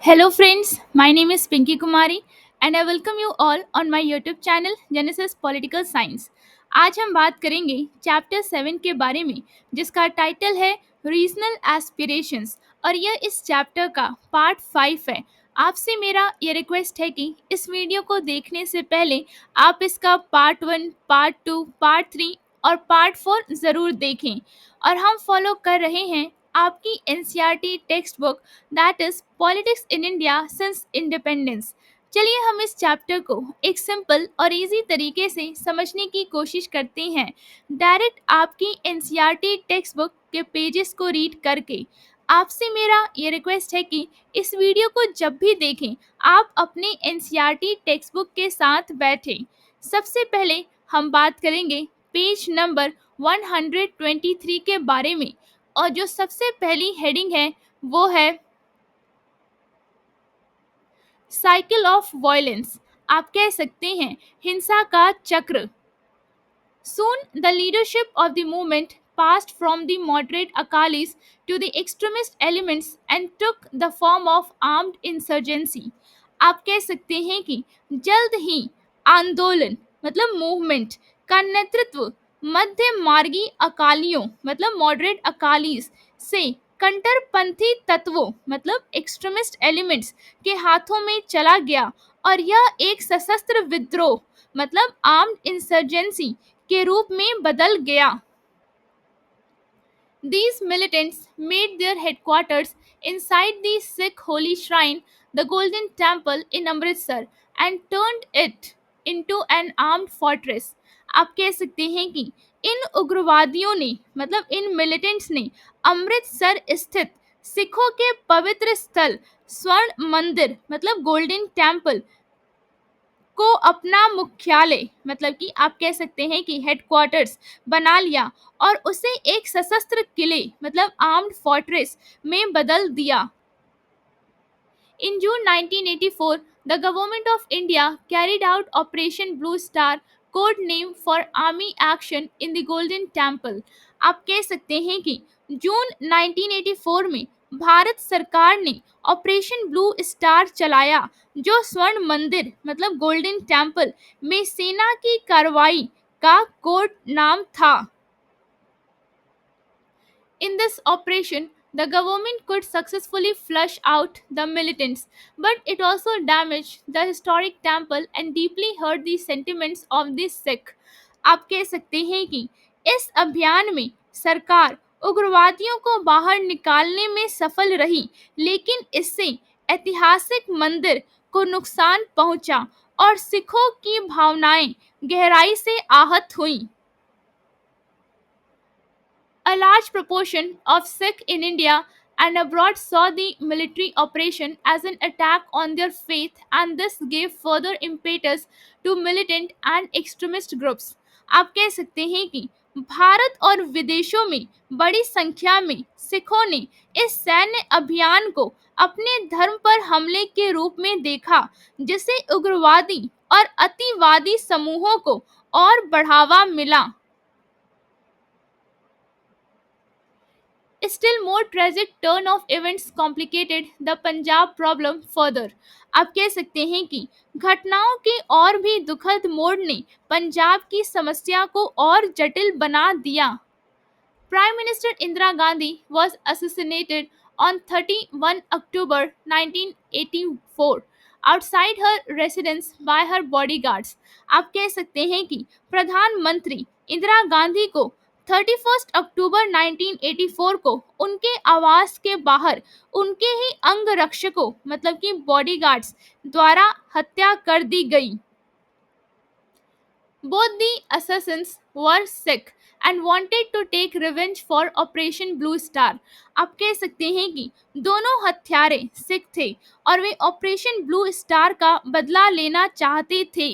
Hello, friends. My name is Pinky Kumari, and I welcome you all on my YouTube channel Genesis Political Science. आज हम बात करेंगे chapter 7 के बारे में, जिसका टाइटल है रीजनल एस्पिरेशंस, और यह इस चैप्टर का पार्ट 5 है। आपसे मेरा ये रिक्वेस्ट है कि इस वीडियो को देखने से पहले आप इसका पार्ट 1, पार्ट 2, पार्ट 3 और पार्ट 4 ज़रूर देखें। और हम फॉलो कर रहे हैं आपकी NCERT text book, that is politics in India since independence. चलिए हम इस चैप्टर को एक सिंपल और इजी तरीके से समझने की कोशिश करते हैं, डायरेक्ट आपकी एनसीईआरटी टेक्स्ट बुक के पेजेस को रीड करके। आपसे मेरा ये रिक्वेस्ट है कि इस वीडियो को जब भी देखें आप अपने एनसीईआरटी टेक्स्ट बुक के साथ बैठें। सबसे पहले हम बात करेंगे पेज नंबर 123 के बारे में, और जो सबसे पहली हेडिंग है वो है साइकिल ऑफ वायलेंस। आप कह सकते हैं हिंसा का चक्र। Soon, the leadership of the movement passed from the moderate Akalis to the extremist elements and took the form of armed insurgency. आप कह सकते हैं कि जल्द ही आंदोलन मतलब मूवमेंट का नेतृत्व मध्य मार्गी अकालियों मतलब मॉडरेट अकालीस से कंटरपंथी तत्वों मतलब एक्सट्रीमिस्ट एलिमेंट्स के हाथों में चला गया, और यह एक सशस्त्र विद्रोह मतलब आर्म्ड इंसर्जेंसी के रूप में बदल गया। These militants made their headquarters inside the Sikh holy shrine, the Golden Temple in Amritsar, and turned it into an armed fortress. आप कह सकते हैं कि इन उग्रवादियों ने मतलब इन मिलिटेंट्स ने अमृतसर स्थित सिखों के पवित्र स्थल स्वर्ण मंदिर मतलब गोल्डन टेम्पल को अपना मुख्यालय मतलब कि आप कह सकते हैं कि हेडक्वार्टर्स बना लिया, और उसे एक सशस्त्र किले मतलब आर्म्ड फोर्ट्रेस में बदल दिया। In June 1984, the government of India carried out Operation Blue Star, code name for Army Action in the Golden Temple. आप कह सकते हैं कि जून 1984 में भारत सरकार ने ऑपरेशन ब्लू स्टार चलाया, जो स्वर्ण मंदिर मतलब गोल्डन टेम्पल में सेना की कार्रवाई का कोड नाम था। In this operation, the government could successfully flush out the militants, but it also damaged the historic temple and deeply hurt the sentiments of the Sikh. आप कह सकते हैं कि इस अभियान में सरकार उग्रवादियों को बाहर निकालने में सफल रही, लेकिन इससे ऐतिहासिक मंदिर को नुकसान पहुंचा और सिखों की भावनाएं गहराई से आहत हुईं। A large proportion of Sikh in India and abroad saw the military operation as an attack on their faith, and this gave further impetus to militant and extremist groups. आप कह सकते हैं कि भारत और विदेशों में बड़ी संख्या में सिखों ने इस सैन्य अभियान को अपने धर्म पर हमले के रूप में देखा, जिससे उग्रवादी और अतिवादी समूहों को और बढ़ावा मिला। Still more tragic turn of events complicated the Punjab problem further. आप कह सकते हैं कि घटनाओं के और भी दुखद मोड़ ने पंजाब की समस्या को और जटिल बना दिया। Prime Minister Indira Gandhi was assassinated on 31 October 1984 outside her residence by her bodyguards. आप कह सकते हैं कि प्रधानमंत्री इंदिरा गांधी को 31 अक्टूबर 1984 को उनके आवास के बाहर उनके ही अंगरक्षकों मतलब कि बॉडीगार्ड्स द्वारा हत्या कर दी गई। Both the assassins were Sikh and wanted to take revenge for Operation Blue Star. आप कह सकते हैं कि दोनों हत्यारे सिख थे और वे ऑपरेशन ब्लू स्टार का बदला लेना चाहते थे।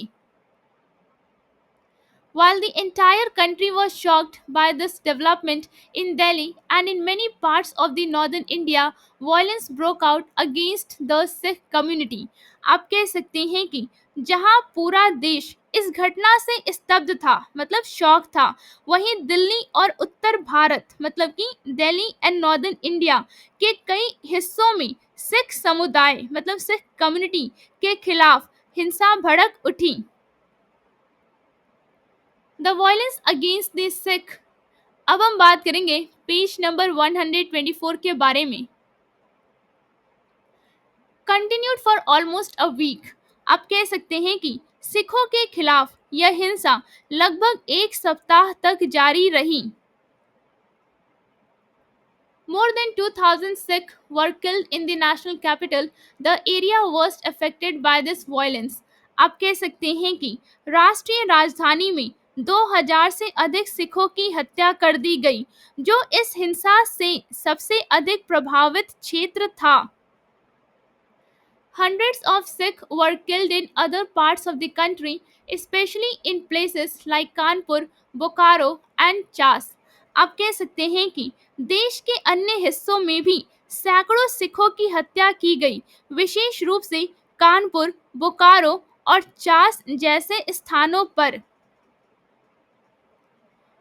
While the entire country was shocked by this development in Delhi and in many parts of the northern India, violence broke out against the Sikh community. आप कह सकते हैं कि जहां पूरा देश इस घटना से स्तब्ध था, मतलब शॉक था, वहीं दिल्ली और उत्तर भारत, मतलब कि दिल्ली एंड नॉर्दर्न इंडिया के कई हिस्सों में सिख समुदाय, मतलब सिख कम्युनिटी के खिलाफ हिंसा भड़क उठी. The violence against the Sikh. अब हम बात करेंगे पेज नंबर 124 के बारे में. Continued for almost a week. आप कह सकते हैं कि सिखों के खिलाफ यह हिंसा लगभग एक सप्ताह तक जारी रही. More than 2,000 Sikhs were killed in the national capital, the area worst affected by this violence. आप कह सकते हैं कि राष्ट्रीय राजधानी में 2,000 से अधिक सिखों की हत्या कर दी गई, जो इस हिंसा से सबसे अधिक प्रभावित क्षेत्र था. Hundreds of Sikhs were killed in other parts of the country, especially in places like Kanpur, Bokaro and Chas. आप कह सकते हैं कि देश के अन्य हिस्सों में भी सैकड़ों सिखों की हत्या की गई, विशेष रूप से कानपुर, बोकारो और चास जैसे स्थानों पर.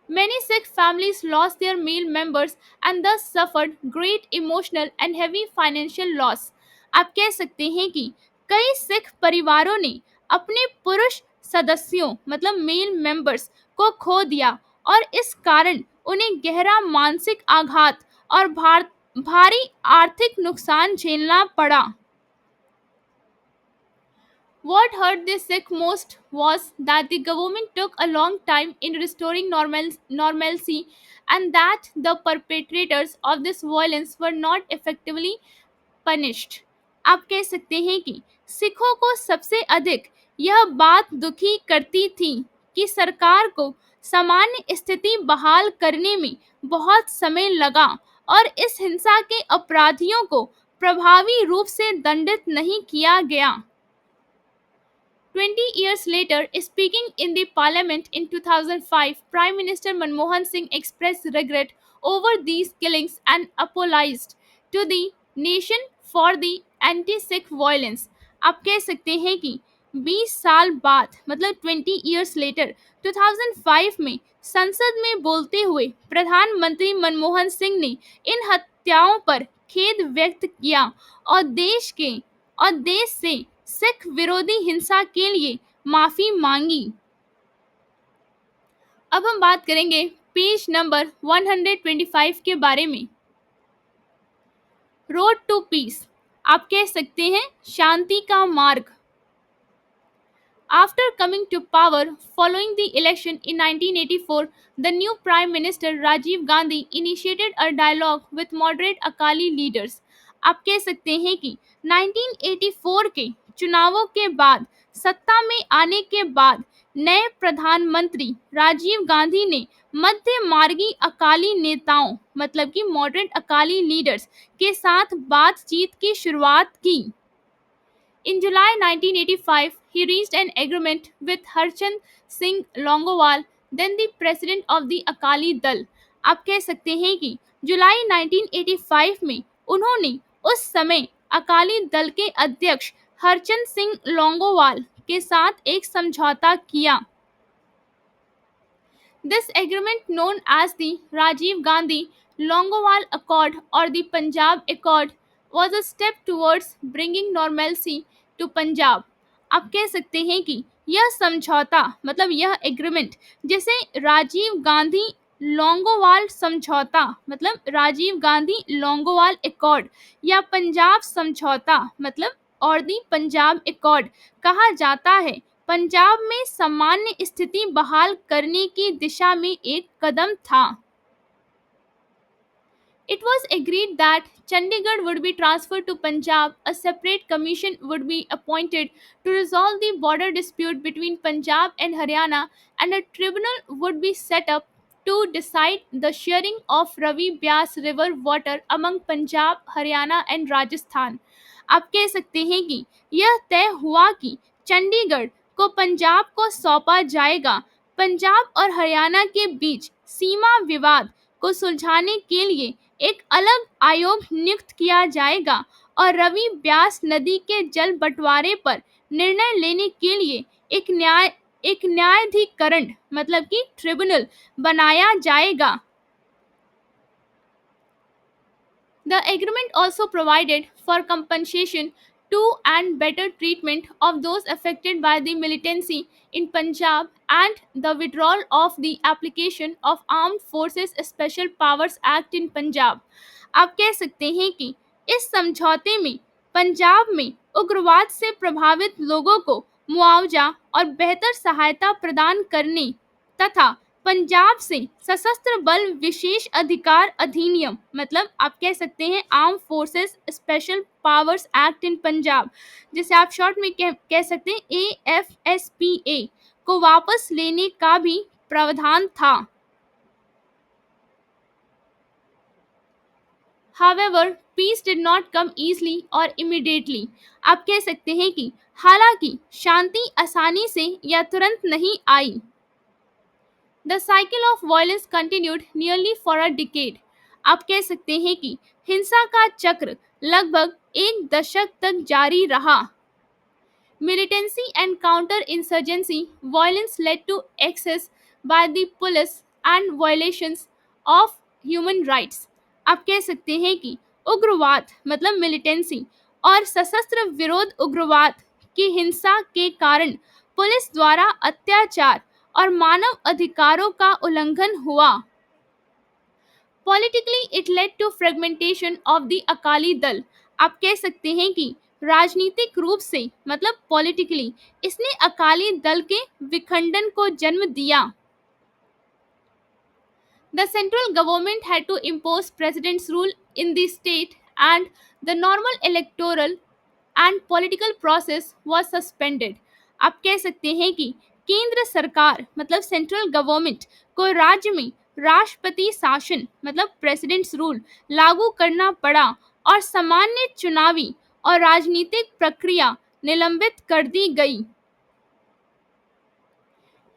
Many Sikh families lost their male members and thus suffered great emotional and heavy financial loss. आप कह सकते हैं कि कई सिख परिवारों ने अपने पुरुष सदस्यों, मतलब मेल मेंबर्स को खो दिया और इस कारण उन्हें गहरा मानसिक आघात और भारी आर्थिक नुकसान झेलना पड़ा. What hurt the Sikh most was that the government took a long time in restoring normalcy and that the perpetrators of this violence were not effectively punished. आप कह सकते हैं कि सिखों को सबसे अधिक यह बात दुखी करती थी कि सरकार को सामान्य स्थिति बहाल करने में बहुत समय लगा और इस हिंसा के अपराधियों को प्रभावी रूप से दंडित नहीं किया गया. 20 years later, speaking in the parliament in 2005, Prime Minister Manmohan Singh expressed regret over these killings and apologized to the nation for the anti-Sikh violence. आप कह सकते हैं कि 20 साल बाद, मतलब 20 years later, 2005 में संसद में बोलते हुए प्रधानमंत्री मनमोहन सिंह ने इन हत्याओं पर खेद व्यक्त किया और देश से सिख विरोधी हिंसा के लिए माफी मांगी. अब हम बात करेंगे पेज नंबर 125 के बारे में. Road to peace. आप कह सकते हैं शांति का मार्ग. After coming to power following the election in 1984, the new Prime Minister Rajiv Gandhi initiated a dialogue with moderate Akali leaders. आप कह सकते हैं कि 1984 के चुनावों के बाद सत्ता में आने के बाद नए प्रधानमंत्री राजीव गांधी ने मध्य मार्गी अकाली नेताओं, मतलब कि मॉडरेट अकाली लीडर्स के साथ बातचीत की शुरुआत की. In July 1985, he reached an agreement with Harchand Singh Longowal, then the president of the Akali Dal. आप कह सकते हैं कि जुलाई 1985 में उन्होंने उस समय अकाली दल के अध्यक्ष हरचंद सिंह लोंगोवाल के साथ एक समझौता किया. This agreement, known as the Rajiv Gandhi Longowal Accord or the Punjab Accord, was a step towards bringing normalcy to Punjab. आप कह सकते हैं कि यह समझौता, मतलब यह एग्रीमेंट, जिसे राजीव गांधी लोंगोवाल समझौता, मतलब राजीव गांधी लोंगोवाल एकॉर्ड या पंजाब समझौता, मतलब और दी पंजाब एकॉर्ड कहा जाता है, पंजाब में सामान्य स्थिति बहाल करने की दिशा में एक कदम था. It was agreed that Chandigarh would be transferred to Punjab, a separate commission would be appointed to resolve the border dispute between Punjab and Haryana, and a tribunal would be set up to decide the sharing of Ravi Byas river water among Punjab, Haryana and Rajasthan. आप कह सकते हैं कि यह तय हुआ कि चंडीगढ़ को पंजाब को सौंपा जाएगा, पंजाब और हरियाणा के बीच सीमा विवाद को सुलझाने के लिए एक अलग आयोग नियुक्त किया जाएगा और रवि ब्यास नदी के जल बंटवारे पर निर्णय लेने के लिए एक न्यायाधिकरण मतलब कि ट्रिब्यूनल बनाया जाएगा। The agreement also provided for compensation to and better treatment of those affected by the militancy in Punjab and the withdrawal of the application of Armed Forces Special Powers Act in Punjab। आप कह सकते हैं कि इस समझौते में पंजाब में उग्रवाद से प्रभावित लोगों को मुआवजा और बेहतर सहायता प्रदान करने तथा पंजाब से सशस्त्र बल विशेष अधिकार अधिनियम मतलब आप कह सकते हैं arm forces special powers act in Punjab, जिसे आप शॉर्ट में कह सकते हैं AFSPA को वापस लेने का भी प्रावधान था। However, peace did not come easily or immediately। आप कह सकते हैं कि हालांकि शांति आसानी से या तुरंत नहीं आई। The cycle of violence continued nearly for a decade। आप कह सकते हैं कि हिंसा का चक्र लगभग एक दशक तक जारी रहा। Militancy and counter-insurgency violence led to excess by the police and violations of human rights। आप कह सकते हैं कि उग्रवाद मतलब मिलिटेंसी और सशस्त्र विरोध उग्रवाद की हिंसा के कारण पुलिस द्वारा अत्याचार और मानव अधिकारों का उल्लंघन हुआ। Politically, it led to fragmentation of the Akali Dal. आप कह सकते हैं कि राजनीतिक रूप से मतलब पॉलिटिकली इसने अकाली दल के विखंडन को जन्म दिया। The central government had to impose president's rule in the state and the normal electoral and political process was suspended। आप कह सकते हैं कि केंद्र सरकार मतलब सेंट्रल गवर्नमेंट को राज्य में राष्ट्रपति शासन मतलब प्रेसिडेंट्स रूल लागू करना पड़ा और सामान्य चुनावी और राजनीतिक प्रक्रिया निलंबित कर दी गई।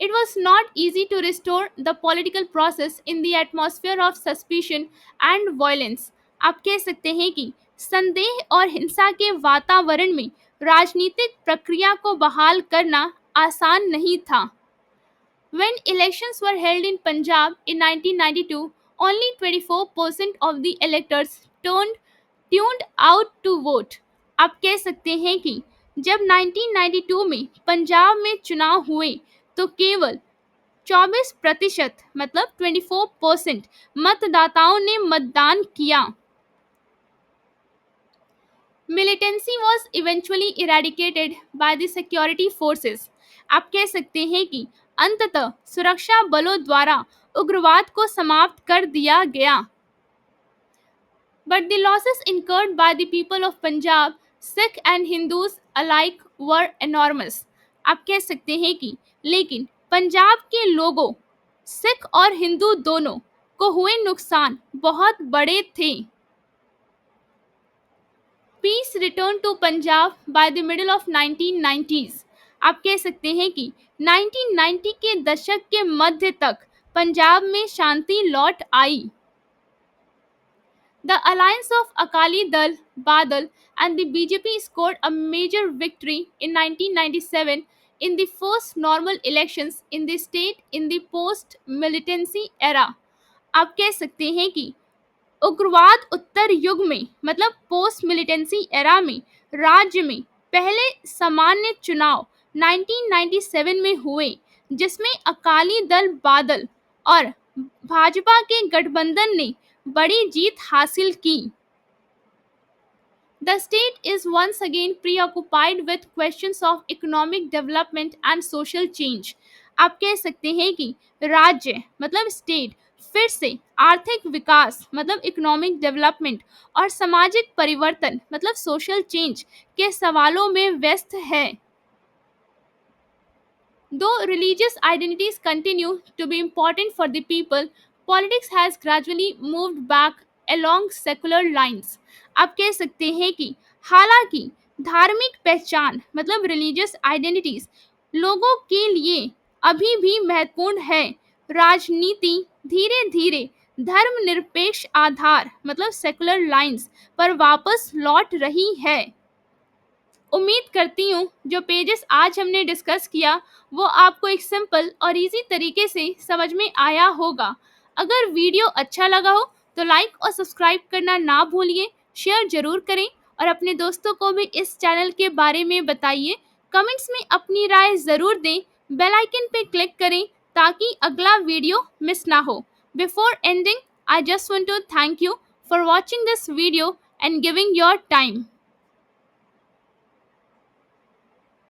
It was not easy to restore the political process in the atmosphere of suspicion and violence। आप कह सकते हैं कि संदेह और हिंसा के वातावरण में राजनीतिक प्रक्रिया को बहाल करना आसान नहीं था। When elections were held in Punjab in 1992, only 24% of the electors tuned out to vote। आप कह सकते हैं कि जब 1992 में पंजाब में चुनाव हुए तो केवल 24% मतलब 24% मतदाताओं ने मतदान किया। Militancy was eventually eradicated by the security forces। आप कह सकते हैं कि अंततः सुरक्षा बलों द्वारा उग्रवाद को समाप्त कर दिया गया। But the losses incurred by the people of Punjab, Sikh and Hindus alike were enormous। आप कह सकते हैं कि लेकिन पंजाब के लोगों सिख और हिंदू दोनों को हुए नुकसान बहुत बड़े थे। Peace returned to Punjab by the middle of 1990s। आप कह सकते हैं कि 1990 के दशक के मध्य तक पंजाब में शांति लौट आई। The alliance of Akali Dal, Badal and the BJP scored a major victory in 1997 in the first normal elections in the state in the post-militancy era। आप कह सकते हैं कि उग्रवाद उत्तर युग में मतलब पोस्ट मिलिटेंसी एरा में राज्य में पहले सामान्य चुनाव 1997 में हुए जिसमें अकाली दल बादल और भाजपा के गठबंधन ने बड़ी जीत हासिल की। The state is once again preoccupied with questions of economic development and social change। आप कह सकते हैं कि राज्य मतलब स्टेट फिर से आर्थिक विकास मतलब इकोनॉमिक डेवलपमेंट और सामाजिक परिवर्तन मतलब सोशल चेंज के सवालों में व्यस्त है। Though religious identities continue to be important for the people, politics has gradually moved back along secular lines। आप कह सकते हैं कि हालांकि धार्मिक पहचान मतलब रिलीजियस आइडेंटिटीज लोगों के लिए अभी भी महत्वपूर्ण है। राजनीति धीरे धीरे धर्मनिरपेक्ष आधार मतलब सेकुलर लाइंस पर वापस लौट रही है। उम्मीद करती हूँ जो पेजेस आज हमने डिस्कस किया वो आपको एक सिंपल और इजी तरीके से समझ में आया होगा। अगर वीडियो अच्छा लगा हो तो लाइक और सब्सक्राइब करना ना भूलिए, शेयर जरूर करें और अपने दोस्तों को भी इस चैनल के बारे में बताइए। कमेंट्स में अपनी राय ज़रूर दें, बेल आइकन पे क्लिक करें ताकि अगला वीडियो मिस ना हो। Before ending, I just want to thank you for watching this video and giving your time.